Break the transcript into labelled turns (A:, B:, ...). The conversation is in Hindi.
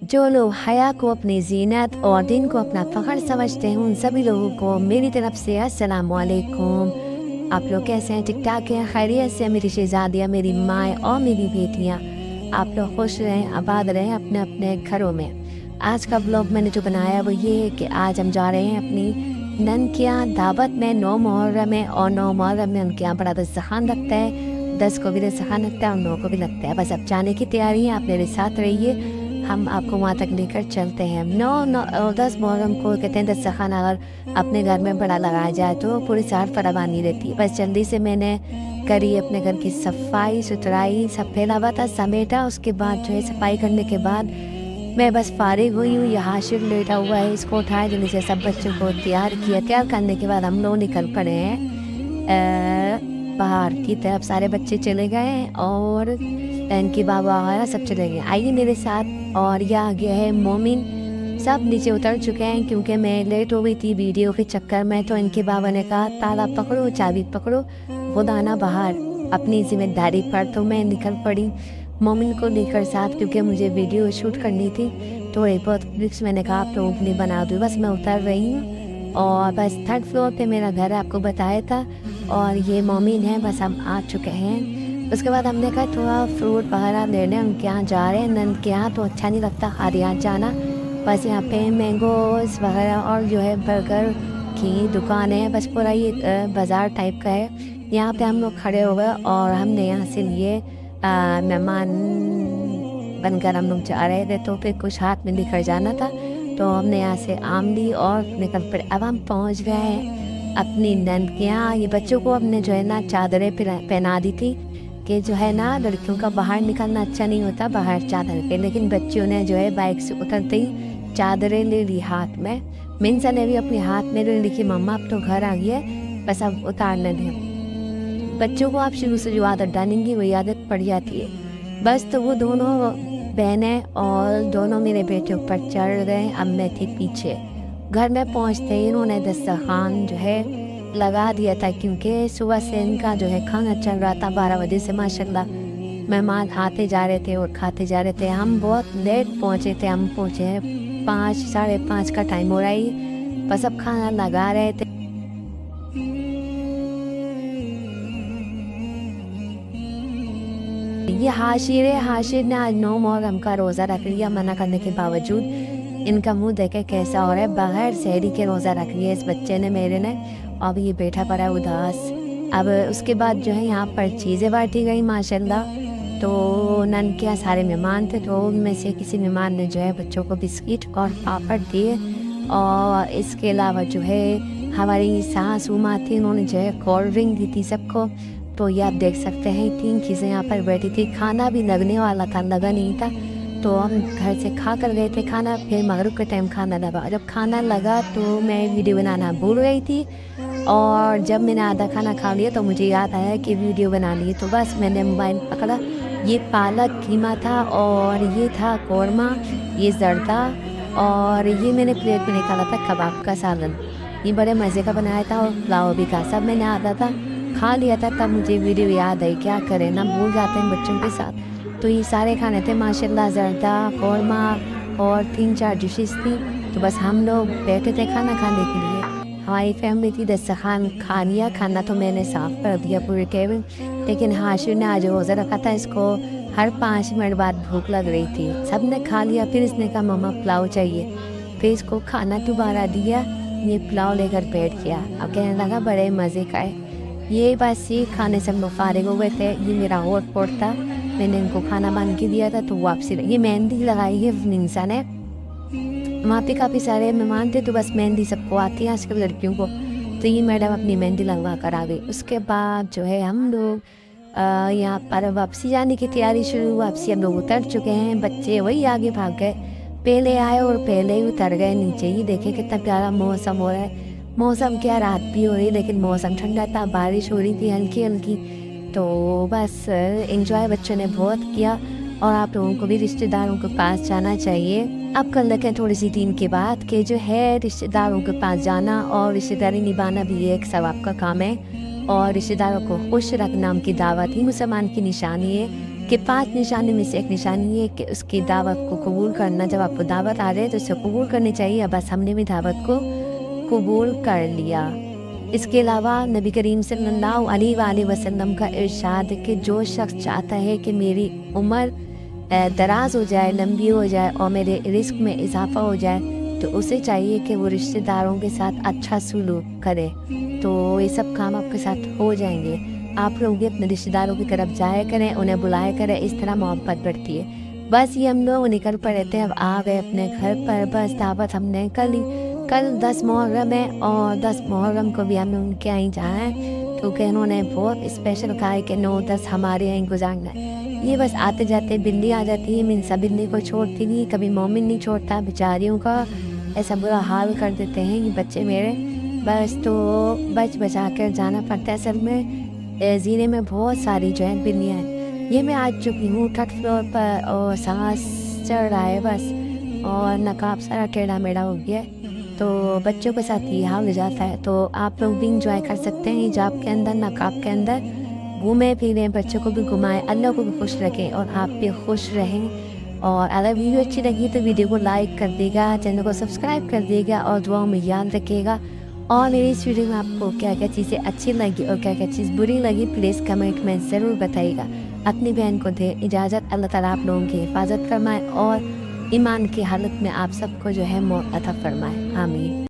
A: जो लोग हया को अपनी ज़ीनत और दिन को अपना फ़ख्र समझते हैं, उन सभी लोगों को मेरी तरफ से अस्सलाम वालेकुम। आप लोग कैसे हैं? ठीक ठाक हैं? खैरियत से? मेरी शहज़ादियाँ, मेरी माएँ और मेरी बेटियाँ, आप लोग खुश रहें, आबाद रहें अपने अपने घरों में। आज का ब्लॉग मैंने जो बनाया वो ये है कि आज हम जा रहे हैं अपनी नन के यहाँ दावत में 9 मुहर्रम में, और 9 मुहर्रम में उनके यहाँ बड़ा दस्तरखान लगता है। 10 को भी दस्तरखान लगता है और 9 को भी लगता है। बस अब जाने की तैयारी है, आप मेरे साथ रहिए, हम आपको वहाँ तक लेकर चलते हैं। 9 और 10 मुहर्रम को कहते हैं दस्तरखान अगर अपने घर में बड़ा लगाया जाए तो पूरी साल फरावानी रहती है। बस जल्दी से मैंने करी अपने घर की सफाई सुथराई, सब फैला हुआ था समेटा। उसके बाद जो है सफाई करने के बाद मैं बस फारिग हुई हूँ। यहाँ शिव लेटा हुआ है, इसको उठाया जल्दी से, सब बच्चों को तैयार किया। तैयार करने के बाद हम लोग निकल पड़े हैं बाहर की तरफ। सारे बच्चे चले गए हैं और इनके बाबा वगैरह सब चले गए। आइए मेरे साथ। और यह आ गया है मोमिन, सब नीचे उतर चुके हैं क्योंकि मैं लेट हो गई थी वीडियो के चक्कर में। तो इनके बाबा ने कहा ताला पकड़ो, चाबी पकड़ो, खुद आना बाहर अपनी जिम्मेदारी पर। तो मैं निकल पड़ी मोमिन को लेकर साथ, क्योंकि मुझे वीडियो शूट करनी थी। तो एक बहुत क्लिप्स मैंने कहा आप लोगों के लिए बना दूँ। बस मैं उतर रही हूँ और बस 3rd फ्लोर पे मेरा घर है, आपको बताया था। और ये मोमिन है, बस हम आ चुके हैं। उसके बाद हमने कहा थोड़ा फ्रूट वगैरह लेने उनके यहाँ जा रहे हैं। नंद के यहाँ तो अच्छा नहीं लगता हर यहाँ जाना। बस यहाँ पे मैंगोज़ वगैरह और जो है बर्गर की दुकान है। बस पूरा ये बाज़ार टाइप का है। यहाँ पे हम लोग खड़े हो गए और हमने यहाँ से लिए मेहमान बनकर हम लोग जा रहे थे। तो फिर कुछ हाथ में लेकर जाना था, तो हमने यहाँ से आम ली और निकल पड़े। अब हम पहुँच गए हैं अपनी नंद के यहाँ। ये बच्चों को हमने जो है ना चादरें पहना दी थी कि जो है ना लड़कियों का बाहर निकलना अच्छा नहीं होता बाहर चादर के। लेकिन बच्चियों ने जो है बाइक से उतरते ही चादरें ले ली हाथ में। मिनसा ने भी अपने हाथ में ले ली कि मम्मा अब तो घर आ गया है, बस अब उतारने दें। बच्चों को आप शुरू से जो आदत डालेंगी वही आदत पड़ जाती है। बस तो वो दोनों बहनें और दोनों मेरे बेटे ऊपर चढ़ गए, अब मैं थी पीछे। घर में पहुंचते ही इन्होंने दस्तरखान जो है लगा दिया था, क्योंकि सुबह से इनका जो है खाना चल रहा था। 12 बजे से माशाल्लाह मेहमान आते जा रहे थे और खाते जा रहे थे। हम बहुत लेट पहुंचे थे, हम पहुंचे हैं 5 साढ़े 5 का टाइम हो रहा है। बस अब खाना लगा रहे थे। ये हाशिर ने आज 9 मुहर्रम का रोज़ा रख लिया, मना करने के बावजूद। इनका मुंह देखे कैसा हो रहा है, बगैर सहरी के रोज़ा रख लिया इस बच्चे ने, मेरे ने। अब ये बैठा पड़ा उदास। अब उसके बाद जो है यहाँ पर चीज़ें बांटी गई माशाल्लाह। तो नन के यहाँ सारे मेहमान थे, तो उनमें से किसी मेहमान ने जो है बच्चों को बिस्किट और पापड़ दिए। और इसके अलावा जो है हमारी सासू माँ थी, उन्होंने जो है कोल्ड ड्रिंक दी थी सबको। तो ये आप देख सकते हैं 3 चीज़ें यहाँ पर बैठी थी। खाना भी लगने वाला था, लगा नहीं था। तो हम घर से खा कर गए थे खाना। फिर मगरिब के टाइम खाना लगा। जब खाना लगा तो मैं वीडियो बनाना भूल गई थी, और जब मैंने आधा खाना खा लिया तो मुझे याद आया कि वीडियो बनानी है। तो बस मैंने मोबाइल पकड़ा। ये पालक कीमा था और ये था कौरमा, ये जर्दा, और ये मैंने प्लेट में निकाला था कबाब का सालन। ये बड़े मज़े का बनाया था और पुलाव भी था। सब मैंने आधा था खा लिया था। तब मुझे वीडियो याद आई, क्या करें ना, भूल जाते हैं बच्चों के साथ। तो ये सारे खाने थे माशाल्लाह, जर्दा, कौरमा और 3-4 डिशेस थी। तो बस हम लोग बैठे थे खाना खाने के लिए। हमारी फैमिली थी, दस्तरखान खा लिया। खाना तो मैंने साफ़ कर दिया पूरे टेबल। लेकिन हाशिर ने आज रोज़ा रखा था, इसको हर 5 मिनट बाद भूख लग रही थी। सब ने खा लिया। फिर इसने कहा मम्मा पुलाव चाहिए। फिर इसको खाना दोबारा दिया, ये पुलाव लेकर बैठ गया। अब कहने लगा बड़े मज़े का है। ये बस ये खाने से हम लोग फारिग हो गए थे। ये मेरा हॉटपॉट था, मैंने इनको खाना बांध के दिया था। तो वापसी ये मेहंदी लगाई है निंसा ने। वहाँ पे काफ़ी सारे मेहमान थे, तो बस मेहंदी सबको आती है आजकल लड़कियों को। तो ये मैडम अपनी मेहंदी लगवा कर आ गई। उसके बाद जो है हम लोग यहाँ पर वापसी जाने की तैयारी शुरू। वापसी हम लोग उतर चुके हैं। बच्चे वही आगे भाग गए, पहले आए और पहले ही उतर गए नीचे। ही देखे कितना प्यारा मौसम हो रहा है। मौसम क्या, रात भी हो रही, लेकिन मौसम ठंडा था, बारिश हो रही थी हल्की हल्की। तो बस एंजॉय बच्चों ने बहुत किया। और आप लोगों को भी रिश्तेदारों के पास जाना चाहिए। अब कर रखें थोड़ी सी दिन के बाद कि जो है रिश्तेदारों के पास जाना और रिश्तेदारी निभाना भी एक सवाब का काम है। और रिश्तेदारों को खुश रखना उनकी दावत ही मुसलमान की निशानी है। कि 5 निशानी में से एक निशानी है कि उसकी दावत को कबूल करना। जब आपको दावत आ जाए तो उसे कबूल करनी चाहिए। बस हमने भी दावत को कबूल कर लिया। इसके अलावा नबी करीम सल्लल्लाहु अलैहि वसल्लम का इरशाद है कि जो शख्स चाहता है कि मेरी उम्र दराज हो जाए, लंबी हो जाए और मेरे रिस्क में इजाफा हो जाए, तो उसे चाहिए कि वो रिश्तेदारों के साथ अच्छा सलूक करे। तो ये सब काम आपके साथ हो जाएंगे। आप लोग भी अपने रिश्तेदारों की तरफ जाया करें, उन्हें बुलाया करें, इस तरह मोहब्बत बढ़ती है। बस ये हम लोग निकल पड़े थे, अब आ गए अपने घर पर। बस दावत हमने कर ली। कल 10 मुहर्रम है और 10 मुहर्रम को भी हमें उनके यहाँ जाना है, तो कि उन्होंने बहुत स्पेशल कहा है कि 9-10 हमारे यहाँ गुजारना है। ये बस आते जाते बिल्ली आ जाती है, मिनसा बिल्ली को छोड़ती नहीं, कभी मोमिन नहीं छोड़ता। बेचारियों का ऐसा बुरा हाल कर देते हैं ये बच्चे मेरे। बस तो बचा कर जाना पड़ता है। असल में ज़ीने में बहुत सारी जो है बिल्लियाँ हैं। ये मैं आ चुकी हूँ 3rd फ्लोर पर और सांस चढ़ रहा है बस, और नकाब सारा टेढ़ा मेढ़ा हो गया है। तो बच्चों के साथ ये हाल हो जाता है। तो आप लोग भी इंजॉय कर सकते हैं हिजाब के अंदर, नकाब के अंदर घूमें फिरें, बच्चों को भी घुमाएं, अल्लाह को भी खुश रखें और आप भी खुश रहें। और अगर वीडियो अच्छी लगी तो वीडियो को लाइक कर देगा, चैनल को सब्सक्राइब कर देगा और दुआओं में याद रखेगा। और मेरी इस वीडियो में आपको क्या क्या चीज़ें अच्छी लगी और क्या क्या चीज़ बुरी लगी, प्लीज़ कमेंट में ज़रूर बताइएगा। अपनी बहन को दे इजाज़त। अल्लाह ताला आप लोगों की हिफाजत फरमाए और ईमान की हालत में आप सबको जो है मौत अता फरमाए। आमीन।